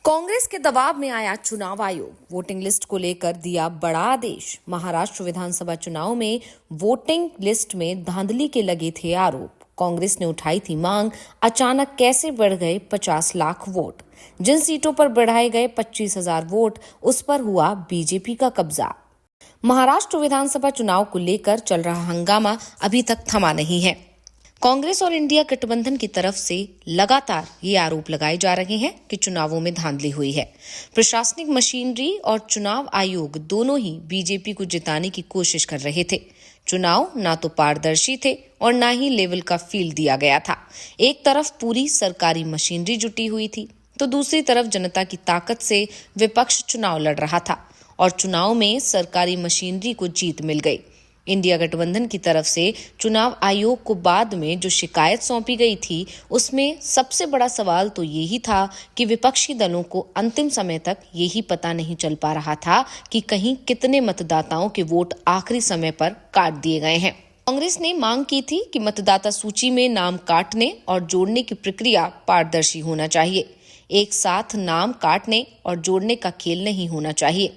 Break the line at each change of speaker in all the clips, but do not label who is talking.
कांग्रेस के दबाव में आया चुनाव आयोग। वोटिंग लिस्ट को लेकर दिया बड़ा आदेश। महाराष्ट्र विधानसभा चुनाव में वोटिंग लिस्ट में धांधली के लगे थे आरोप। कांग्रेस ने उठाई थी मांग, अचानक कैसे बढ़ गए 50 लाख वोट। जिन सीटों पर बढ़ाए गए 25,000 वोट, उस पर हुआ बीजेपी का कब्जा। महाराष्ट्र विधानसभा चुनाव को लेकर चल रहा हंगामा अभी तक थमा नहीं है। कांग्रेस और इंडिया गठबंधन की तरफ से लगातार ये आरोप लगाए जा रहे हैं कि चुनावों में धांधली हुई है। प्रशासनिक मशीनरी और चुनाव आयोग दोनों ही बीजेपी को जिताने की कोशिश कर रहे थे। चुनाव ना तो पारदर्शी थे और ना ही लेवल का फील दिया गया था। एक तरफ पूरी सरकारी मशीनरी जुटी हुई थी, तो दूसरी तरफ जनता की ताकत से विपक्ष चुनाव लड़ रहा था और चुनाव में सरकारी मशीनरी को जीत मिल गई। इंडिया गठबंधन की तरफ से चुनाव आयोग को बाद में जो शिकायत सौंपी गई थी, उसमें सबसे बड़ा सवाल तो यही था कि विपक्षी दलों को अंतिम समय तक यही पता नहीं चल पा रहा था कि कहीं कितने मतदाताओं के वोट आखिरी समय पर काट दिए गए हैं। कांग्रेस ने मांग की थी कि मतदाता सूची में नाम काटने और जोड़ने की प्रक्रिया पारदर्शी होना चाहिए। एक साथ नाम काटने और जोड़ने का खेल नहीं होना चाहिए।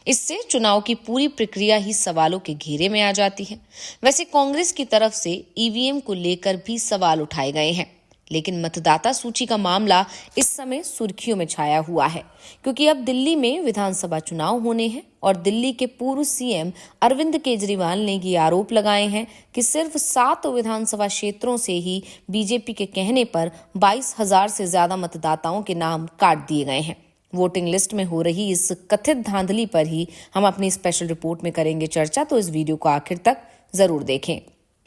इससे चुनाव की पूरी प्रक्रिया ही सवालों के घेरे में आ जाती है। वैसे कांग्रेस की तरफ से ईवीएम को लेकर भी सवाल उठाए गए हैं, लेकिन मतदाता सूची का मामला इस समय सुर्खियों में छाया हुआ है, क्योंकि अब दिल्ली में विधानसभा चुनाव होने हैं और दिल्ली के पूर्व सीएम अरविंद केजरीवाल ने ये आरोप लगाए हैं कि सिर्फ 7 विधानसभा क्षेत्रों से ही बीजेपी के कहने पर 22,000 से ज्यादा मतदाताओं के नाम काट दिए गए हैं। वोटिंग लिस्ट में हो रही इस कथित धांधली पर ही हम अपनी स्पेशल रिपोर्ट में करेंगे चर्चा, तो इस वीडियो को आखिर तक जरूर देखें।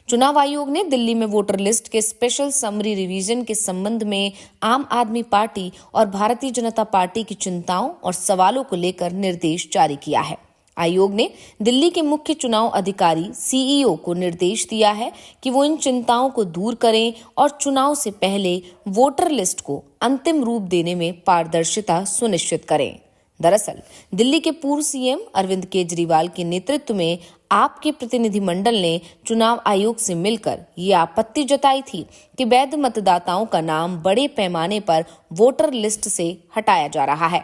चुनाव आयोग ने दिल्ली में वोटर लिस्ट के स्पेशल समरी रिवीजन के संबंध में आम आदमी पार्टी और भारतीय जनता पार्टी की चिंताओं और सवालों को लेकर निर्देश जारी किया है। आयोग ने दिल्ली के मुख्य चुनाव अधिकारी सीईओ को निर्देश दिया है कि वो इन चिंताओं को दूर करें और चुनाव से पहले वोटर लिस्ट को अंतिम रूप देने में पारदर्शिता सुनिश्चित करें। दरअसल दिल्ली के पूर्व सीएम अरविंद केजरीवाल के नेतृत्व में आपके प्रतिनिधिमंडल ने चुनाव आयोग से मिलकर ये आपत्ति जताई थी कि वैध मतदाताओं का नाम बड़े पैमाने पर वोटर लिस्ट से हटाया जा रहा है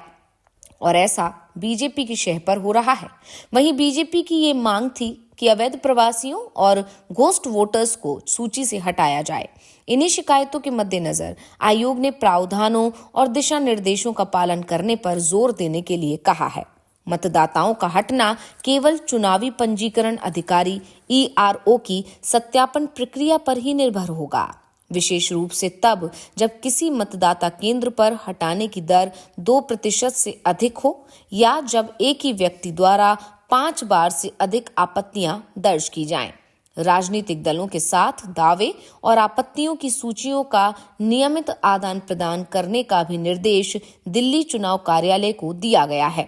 और ऐसा बीजेपी की शह पर हो रहा है। वहीं बीजेपी की ये मांग थी कि अवैध प्रवासियों और घोस्ट वोटर्स को सूची से हटाया जाए। इन्हीं शिकायतों के मद्देनजर आयोग ने प्रावधानों और दिशा निर्देशों का पालन करने पर जोर देने के लिए कहा है। मतदाताओं का हटना केवल चुनावी पंजीकरण अधिकारी ईआरओ की सत्यापन प्रक्रिया पर ही निर्भर होगा, विशेष रूप से तब जब किसी मतदाता केंद्र पर हटाने की दर 2% से अधिक हो या जब एक ही व्यक्ति द्वारा 5 बार से अधिक आपत्तियां दर्ज की जाएं। राजनीतिक दलों के साथ दावे और आपत्तियों की सूचियों का नियमित आदान प्रदान करने का भी निर्देश दिल्ली चुनाव कार्यालय को दिया गया है।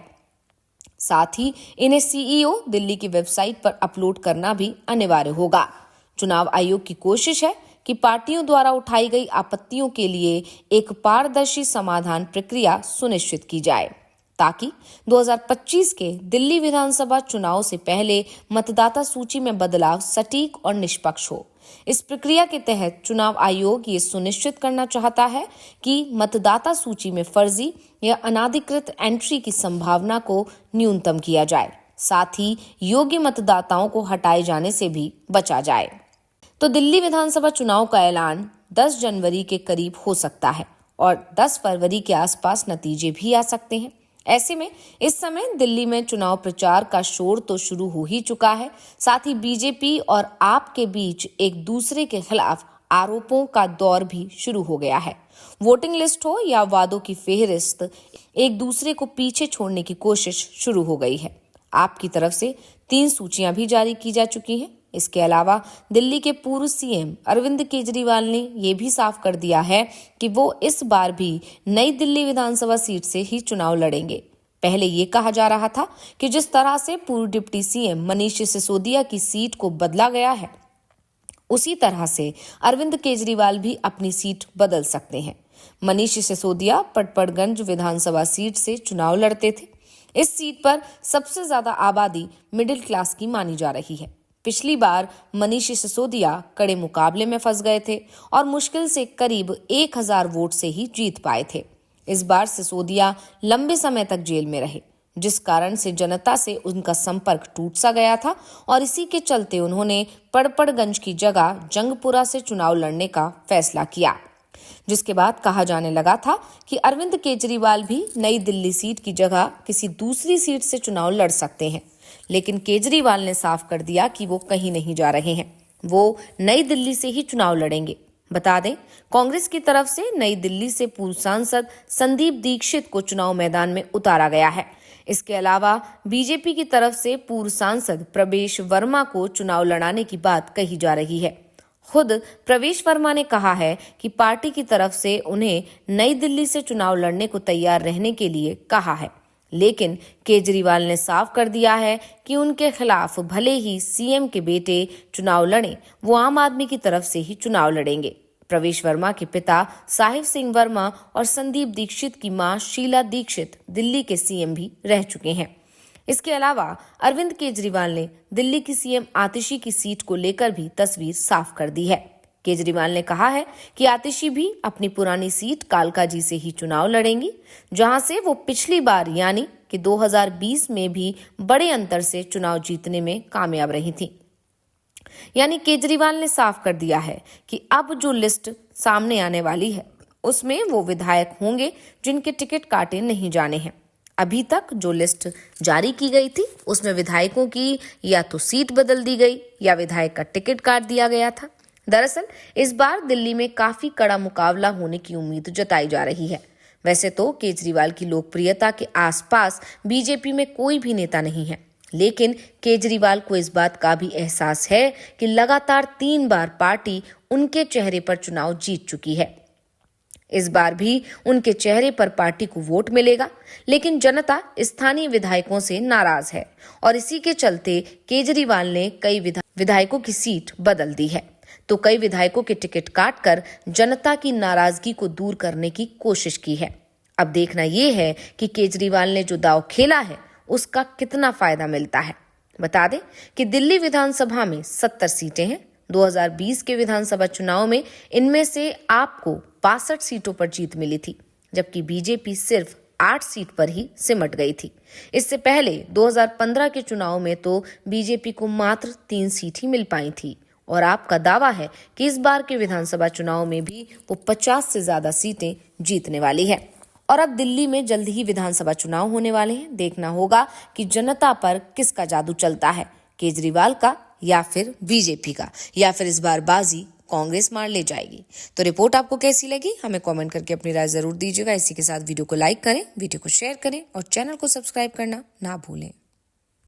साथ ही इन्हें सीईओ दिल्ली की वेबसाइट पर अपलोड करना भी अनिवार्य होगा। चुनाव आयोग की कोशिश है कि पार्टियों द्वारा उठाई गई आपत्तियों के लिए एक पारदर्शी समाधान प्रक्रिया सुनिश्चित की जाए, ताकि 2025 के दिल्ली विधानसभा चुनाव से पहले मतदाता सूची में बदलाव सटीक और निष्पक्ष हो। इस प्रक्रिया के तहत चुनाव आयोग ये सुनिश्चित करना चाहता है कि मतदाता सूची में फर्जी या अनाधिकृत एंट्री की संभावना को न्यूनतम किया जाए, साथ ही योग्य मतदाताओं को हटाए जाने से भी बचा जाए। तो दिल्ली विधानसभा चुनाव का ऐलान 10 जनवरी के करीब हो सकता है और 10 फरवरी के आसपास नतीजे भी आ सकते हैं। ऐसे में इस समय दिल्ली में चुनाव प्रचार का शोर तो शुरू हो ही चुका है। साथ ही बीजेपी और आप के बीच एक दूसरे के खिलाफ आरोपों का दौर भी शुरू हो गया है। वोटिंग लिस्ट हो या वादों की फेहरिस्त, एक दूसरे को पीछे छोड़ने की कोशिश शुरू हो गई है। आपकी तरफ से 3 सूचियां भी जारी की जा चुकी हैं। इसके अलावा दिल्ली के पूर्व सीएम अरविंद केजरीवाल ने यह भी साफ कर दिया है कि वो इस बार भी नई दिल्ली विधानसभा सीट से ही चुनाव लड़ेंगे। पहले ये कहा जा रहा था कि जिस तरह से पूर्व डिप्टी सीएम मनीष सिसोदिया की सीट को बदला गया है, उसी तरह से अरविंद केजरीवाल भी अपनी सीट बदल सकते हैं। मनीष सिसोदिया पटपड़गंज विधानसभा सीट से चुनाव लड़ते थे। इस सीट पर सबसे ज्यादा आबादी मिडिल क्लास की मानी जा रही है। पिछली बार मनीष सिसोदिया कड़े मुकाबले में फंस गए थे और मुश्किल से करीब 1,000 वोट से ही जीत पाए थे। इस बार सिसोदिया लंबे समय तक जेल में रहे, जिस कारण से जनता से उनका संपर्क टूट सा गया था और इसी के चलते उन्होंने पड़पड़गंज की जगह जंगपुरा से चुनाव लड़ने का फैसला किया, जिसके बाद कहा जाने लगा था कि अरविंद केजरीवाल भी नई दिल्ली सीट की जगह किसी दूसरी सीट से चुनाव लड़ सकते हैं। लेकिन केजरीवाल ने साफ कर दिया कि वो कहीं नहीं जा रहे हैं, वो नई दिल्ली से ही चुनाव लड़ेंगे। बता दें, कांग्रेस की तरफ से नई दिल्ली से पूर्व सांसद संदीप दीक्षित को चुनाव मैदान में उतारा गया है। इसके अलावा बीजेपी की तरफ से पूर्व सांसद प्रवेश वर्मा को चुनाव लड़ाने की बात कही जा रही है। खुद प्रवेश वर्मा ने कहा है कि पार्टी की तरफ से उन्हें नई दिल्ली से चुनाव लड़ने को तैयार रहने के लिए कहा है, लेकिन केजरीवाल ने साफ कर दिया है कि उनके खिलाफ भले ही सीएम के बेटे चुनाव लड़ें, वो आम आदमी की तरफ से ही चुनाव लड़ेंगे। प्रवेश वर्मा के पिता साहिब सिंह वर्मा और संदीप दीक्षित की मां शीला दीक्षित दिल्ली के सीएम भी रह चुके हैं। इसके अलावा अरविंद केजरीवाल ने दिल्ली की सीएम आतिशी की सीट को लेकर भी तस्वीर साफ कर दी है। केजरीवाल ने कहा है कि आतिशी भी अपनी पुरानी सीट कालकाजी से ही चुनाव लड़ेंगी, जहां से वो पिछली बार यानी कि 2020 में भी बड़े अंतर से चुनाव जीतने में कामयाब रही थी। यानी केजरीवाल ने साफ कर दिया है कि अब जो लिस्ट सामने आने वाली है उसमें वो विधायक होंगे जिनके टिकट काटे नहीं जाने हैं। अभी तक जो लिस्ट जारी की गई थी उसमें विधायकों की या तो सीट बदल दी गई या विधायक का टिकट काट दिया गया था। दरअसल इस बार दिल्ली में काफी कड़ा मुकाबला होने की उम्मीद जताई जा रही है। वैसे तो केजरीवाल की लोकप्रियता के आसपास बीजेपी में कोई भी नेता नहीं है, लेकिन केजरीवाल को इस बात का भी एहसास है कि लगातार 3 बार पार्टी उनके चेहरे पर चुनाव जीत चुकी है। इस बार भी उनके चेहरे पर पार्टी को वोट मिलेगा, लेकिन जनता स्थानीय विधायकों से नाराज है और इसी के चलते केजरीवाल ने कई विधायकों की सीट बदल दी है, तो कई विधायकों के टिकट काटकर जनता की नाराजगी को दूर करने की कोशिश की है। अब देखना यह है कि केजरीवाल ने जो दांव खेला है उसका कितना फायदा मिलता है। बता दें कि दिल्ली विधानसभा में 70 सीटें हैं। 2020 के विधानसभा चुनाव में इनमें से आपको 62 सीटों पर जीत मिली थी, जबकि बीजेपी सिर्फ 8 सीट पर ही सिमट गई थी। इससे पहले 2015 के चुनाव में तो बीजेपी को मात्र 3 सीट ही मिल पाई थी और आपका दावा है कि इस बार के विधानसभा चुनाव में भी वो 50 से ज्यादा सीटें जीतने वाली है। और अब दिल्ली में जल्द ही विधानसभा चुनाव होने वाले हैं। देखना होगा कि जनता पर किसका जादू चलता है, केजरीवाल का या फिर बीजेपी का, या फिर इस बार बाजी कांग्रेस मार ले जाएगी। तो रिपोर्ट आपको कैसी लगी हमें कमेंट करके अपनी राय जरूर दीजिएगा। इसी के साथ वीडियो को लाइक करें, वीडियो को शेयर करें और चैनल को सब्सक्राइब करना ना भूलें।